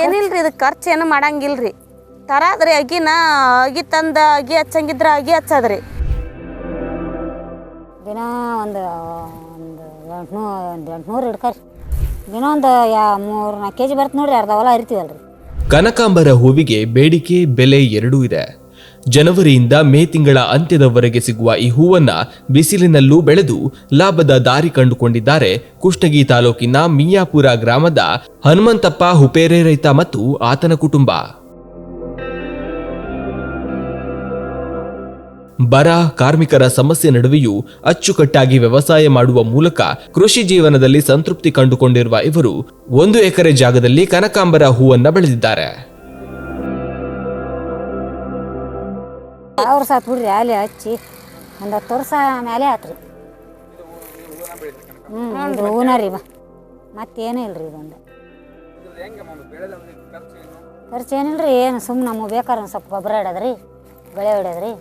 ಏನಿಲ್ರಿ ಇದು ಖರ್ಚು ಏನು ಮಾಡಂಗಿಲ್ರಿ. ತರಾದ್ರಿ ಅಗಿ ತಂದು ಅಗಿ ಹಚ್ಚಂಗಿದ್ರ ಅಗಿ ಹಚ್ಚದ್ರಿ. ದಿನ ಒಂದು 800 ಹಿಡ್ಕರಿ. ದಿನ ಒಂದು 3-4 kg ಬರುತ್ತೆ ನೋಡ್ರಿ. ಅರ್ಧ ಹೊಲ ಹರಿತೀವಲ್ರಿ. ಕನಕಾಂಬರ ಹೂವಿಗೆ ಬೇಡಿಕೆ ಬೆಲೆ ಎರಡೂ ಇದೆ. ಜನವರಿಯಿಂದ ಮೇ ತಿಂಗಳ ಅಂತ್ಯದವರೆಗೆ ಸಿಗುವ ಈ ಹೂವನ್ನ ಬಿಸಿಲಿನಲ್ಲೂ ಬೆಳೆದು ಲಾಭದ ದಾರಿ ಕಂಡುಕೊಂಡಿದ್ದಾರೆ ಕುಷ್ಟಗಿ ತಾಲೂಕಿನ ಮಿಯಾಪುರ ಗ್ರಾಮದ ಹನುಮಂತಪ್ಪ ಹುಪೇರೆ ರೈತ ಮತ್ತು ಆತನ ಕುಟುಂಬ. ಬರ, ಕಾರ್ಮಿಕರ ಸಮಸ್ಯೆ ನಡುವೆಯೂ ಅಚ್ಚುಕಟ್ಟಾಗಿ ವ್ಯವಸಾಯ ಮಾಡುವ ಮೂಲಕ ಕೃಷಿ ಜೀವನದಲ್ಲಿ ಸಂತೃಪ್ತಿ ಕಂಡುಕೊಂಡಿರುವ ಇವರು 1 ಎಕರೆ ಜಾಗದಲ್ಲಿ ಕನಕಾಂಬರ ಹೂವನ್ನ ಬೆಳೆದಿದ್ದಾರೆ. ಅವ್ರು ಸಾತ್ ಬಿಡ್ರಿ ಅಲ್ಲಿ ಹಚ್ಚಿ ಒಂದು 10 ವರ್ಷ ಮೇಲೆ ಆತ್ರಿ. ಹೂನ ರೀ ಮತ್ತೇನೂ ಇಲ್ರಿ. ಇದೊಂದು ಖರ್ಚು ಏನಿಲ್ರಿ. ಏನು ಸುಮ್ಮನೆ ನಮಗೆ ಬೇಕಾದ್ರೆ ಒಂದು ಸ್ವಲ್ಪ ಗೊಬ್ಬರ ಇಡೋದ್ರಿ, ಬೆಳೆ ಹೊಡ್ಯೋದ್ರಿ,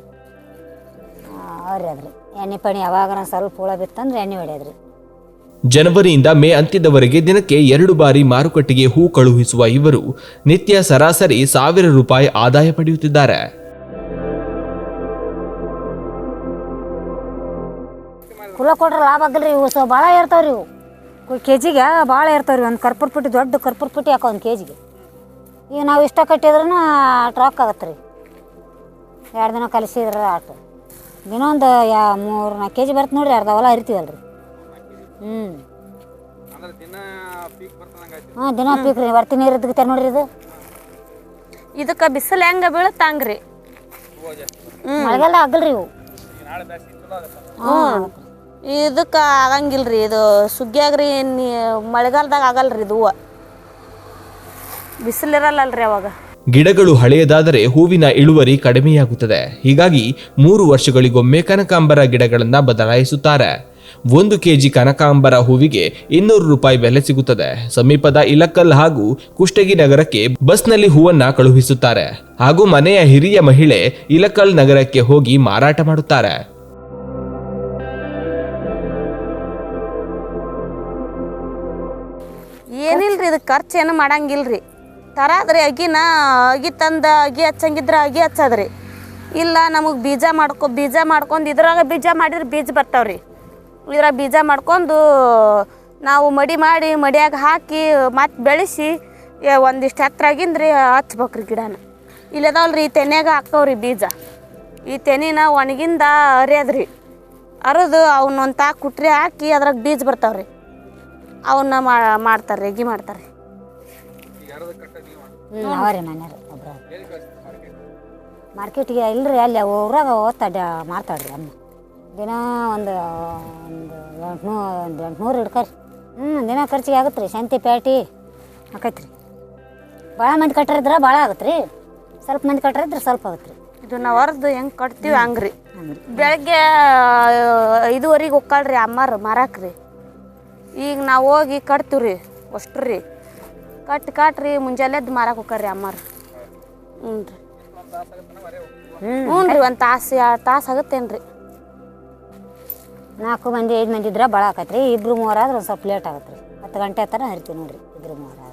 ಅವ್ರದ್ರಿ ಎಣ್ಣೆ ಪಣಿ ಯಾವಾಗ ಸ್ವಲ್ಪ ಹುಳ ಬಿತ್ತಂದ್ರೆ ಎಣ್ಣೆ ಹೊಡ್ಯೋದ್ರಿ. ಜನವರಿಯಿಂದ ಮೇ ಅಂತ್ಯದವರೆಗೆ ದಿನಕ್ಕೆ 2 ಬಾರಿ ಮಾರುಕಟ್ಟೆಗೆ ಹೂ ಕಳುಹಿಸುವ ಇವರು ನಿತ್ಯ ಸರಾಸರಿ 1000 ರೂಪಾಯಿ ಆದಾಯ ಪಡೆಯುತ್ತಿದ್ದಾರೆ. ಕುಲ ಕೊಟ್ರೆ ಲಾಭ ಆಗಲ್ರಿ. ಇವು ಭಾಳ ಇರ್ತಾವ್ರಿ. ಇವು ಕೆಜಿಗೆ ಭಾಳ ಇರ್ತಾವ್ರಿ. ಒಂದು ಕರ್ಪೂರ ಪುಟ್ಟಿ, ದೊಡ್ಡ ಕರ್ಪೂರ ಪುಟ್ಟಿ ಹಾಕೋ 1 kg. ಈಗ ನಾವು ಇಷ್ಟ ಕಟ್ಟಿದ್ರೂ ಟ್ರಾಕ್ ಆಗತ್ತೆ ರೀ. 2 ದಿನ ಕಲಿಸಿದ್ರೆ ಆಟು. ದಿನ ಒಂದು 3-4 kg ಬರುತ್ತೆ ನೋಡ್ರಿ. ಅರ್ಧ ಹೊಲ ಹರಿತೀವಲ್ರಿ. ದಿನ ಪೀಕ್ ರೀ. ವರ್ತಿ ನೀರು ಇದ್ದಕ್ಕೆ ನೋಡ್ರಿ. ಇದಕ್ಕೆ ಬಿಸಿಲು ಹೆಂಗ ಬೀಳುತ್ತಂಗ್ರಿ. ಮಳೆಗಾಲ ಆಗಲ್ರಿ ಇವು. ಇದಕ್ಕೆ ಆಗಂಗಿಲ್ರಿ. ಇದು ಸುಗ್ಗಿಯಾಗ್ರಿ ಮಳೆಗಾಲದಾಗ ಆಗಲ್ರಿ. ಇದು ಹೂವು ಬಿಸಿಲಿರಲ್ಲಲ್ರಿ ಅವಾಗ. ಗಿಡಗಳು ಹಳೆಯದಾದರೆ ಹೂವಿನ ಇಳುವರಿ ಕಡಿಮೆಯಾಗುತ್ತದೆ. ಹೀಗಾಗಿ 3 ವರ್ಷಗಳಿಗೊಮ್ಮೆ ಕನಕಾಂಬರ ಗಿಡಗಳನ್ನ ಬದಲಾಯಿಸುತ್ತಾರೆ. 1 kg ಕನಕಾಂಬರ ಹೂವಿಗೆ 200 ರೂಪಾಯಿ ಬೆಲೆ ಸಿಗುತ್ತದೆ. ಸಮೀಪದ ಇಲಕ್ಕಲ್ ಹಾಗೂ ಕುಷ್ಟಗಿ ನಗರಕ್ಕೆ ಬಸ್ನಲ್ಲಿ ಹೂವನ್ನ ಕಳುಹಿಸುತ್ತಾರೆ ಹಾಗೂ ಮನೆಯ ಹಿರಿಯ ಮಹಿಳೆ ಇಲಕ್ಕಲ್ ನಗರಕ್ಕೆ ಹೋಗಿ ಮಾರಾಟ ಮಾಡುತ್ತಾರೆ. ಏನಿಲ್ರಿ ಇದು ಖರ್ಚು ಏನು ಮಾಡಂಗಿಲ್ರಿ. ತರಾದ್ರಿ ಅಗಿ ತಂದು ಅಗಿ ಹಚ್ಚಂಗಿದ್ರ ಅಗಿ ಹಚ್ಚದ್ರಿ. ಇಲ್ಲ ನಮಗೆ ಬೀಜ ಮಾಡ್ಕೊಂಡು ಇದ್ರಾಗ ಬೀಜ ಮಾಡಿದ್ರೆ ಬೀಜ ಬರ್ತಾವ್ರಿ. ಇದ್ರಾಗ ಬೀಜ ಮಾಡ್ಕೊಂಡು ನಾವು ಮಡಿಯಾಗ ಹಾಕಿ ಮತ್ತೆ ಬೆಳೆಸಿ ಒಂದಿಷ್ಟು ಎತ್ತರಾಗಿಂದ್ರಿ ಹಚ್ಬೇಕ್ರಿ ಗಿಡನ. ಇಲ್ಲದವಲ್ರಿ ಈ ತೆನ್ಯಾಗ ಹಾಕವ್ರಿ ಬೀಜ. ಈ ತೆನಿನ ಒಣಗಿಂದ ಅರಿಯೋದ್ರಿ. ಅರಿದು ಅವನ್ನೊಂದು ತಾಕು ಕುಟ್ರಿ ಹಾಕಿ ಅದ್ರಾಗ ಬೀಜ ಬರ್ತಾವ್ರಿ. ಅವನ್ನ ಮಾಡ್ತಾರೆ, ಅಗಿ ಮಾಡ್ತಾರೆ. ಅವರೇ ಮನೆಯವ್ರು ಒಬ್ರು ಮಾರ್ಕೆಟಿಗೆ ಇಲ್ರಿ. ಅಲ್ಲಿ ಊರಾಗ ಮಾರ್ತಾಳ್ರಿ ಅಮ್ಮ. ದಿನ ಒಂದು 800 ಹಿಡ್ಕರಿ. ದಿನ ಖರ್ಚಿಗೆ ಆಗುತ್ತೆ ರೀ. ಸಂತೆ ಪೇಟಿ ಆಕೈತ್ರಿ. ಭಾಳ ಮಂದಿ ಕಟ್ಟರಿದ್ರೆ ಭಾಳ ಆಗತ್ತೆ ರೀ. ಸ್ವಲ್ಪ ಮಂದಿ ಕಟ್ಟರಿದ್ರೆ ಸ್ವಲ್ಪ ಆಗುತ್ತೆ ರೀ. ಇದು ನಾವು ಹೊರದು ಹೆಂಗೆ ಕಟ್ತೀವಿ ಹಂಗ್ರಿ. ಬೆಳಗ್ಗೆ 5:15 ಹೋಗ್ಕಳ್ರಿ ಅಮ್ಮಾರು ಮಾರಾಕ್ರಿ. ಈಗ ನಾವು ಹೋಗಿ ಕಟ್ತೀವಿ ರೀ ಅಷ್ಟು ರೀ. ಕಟ್ರಿ ಮುಂಜಾನೆದ್ದು ಮಾರಕ್ಕೆ ಹೋಗ್ರಿ ಅಮ್ಮಾರು. ಹ್ಞೂ ರೀ 1 ತಾಸು 2 ತಾಸು ಆಗುತ್ತೇನ್ರಿ. 4 ಮಂದಿ 5 ಮಂದಿ ಇದ್ರೆ ಭಾಳ ಆಕೈತ್ರಿ. 2-3 ಆದ್ರೆ ಒಂದು ಸ್ವಲ್ಪ ಲೇಟ್ ಆಗತ್ತೆ ರೀ. 10 ಗಂಟೆ ಹತ್ರ ಹರಿತೀವಿ ನೋಡ್ರಿ. 2-3 ಆದ್ರೆ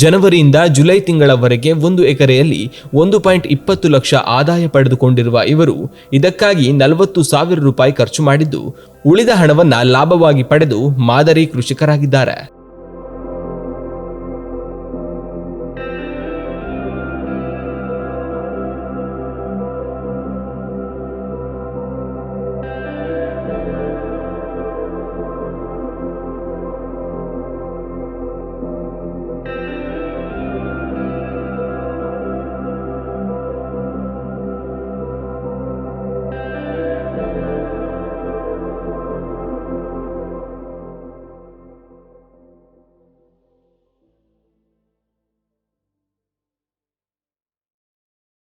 ಜನವರಿಯಿಂದ ಜುಲೈ ತಿಂಗಳವರೆಗೆ 1 ಎಕರೆಯಲ್ಲಿ 1.20 ಲಕ್ಷ ಆದಾಯ ಪಡೆದುಕೊಂಡಿರುವ ಇವರು ಇದಕ್ಕಾಗಿ 40,000 ರೂಪಾಯಿ ಖರ್ಚು ಮಾಡಿದ್ದು ಉಳಿದ ಹಣವನ್ನ ಲಾಭವಾಗಿ ಪಡೆದು ಮಾದರಿ ಕೃಷಿಕರಾಗಿದ್ದಾರೆ.